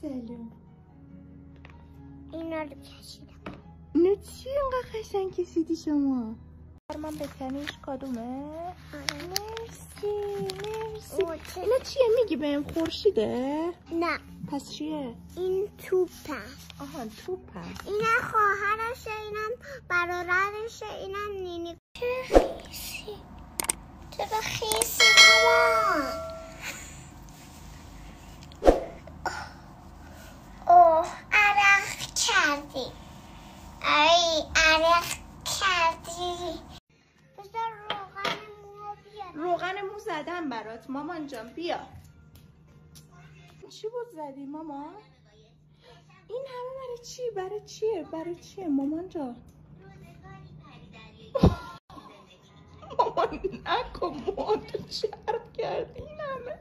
سلام. اینا رو کشیدم. اینو چی اینقدر قشنگ کشیدی شما؟ من بکنیش کدومه؟ مرسی مرسی. اینا چیه میگی بهم؟ خورشیده؟ نه. پس چیه؟ این توپه. آها توپه. اینا خواهرشه، اینم برادرشه، اینم نینی. چرا خیسی؟ چرا خیسی مامان؟ اوه عرق کردی. ای عرق کردی. بذار روغن مو بیارم. روغن مو زدم برات مامان جان. بیا. چی بود زدی مامان؟ این همه برای چی؟ برای چیه؟ برای چیه مامان جان؟ مامان نکن موهاتو چرب کردی این همه.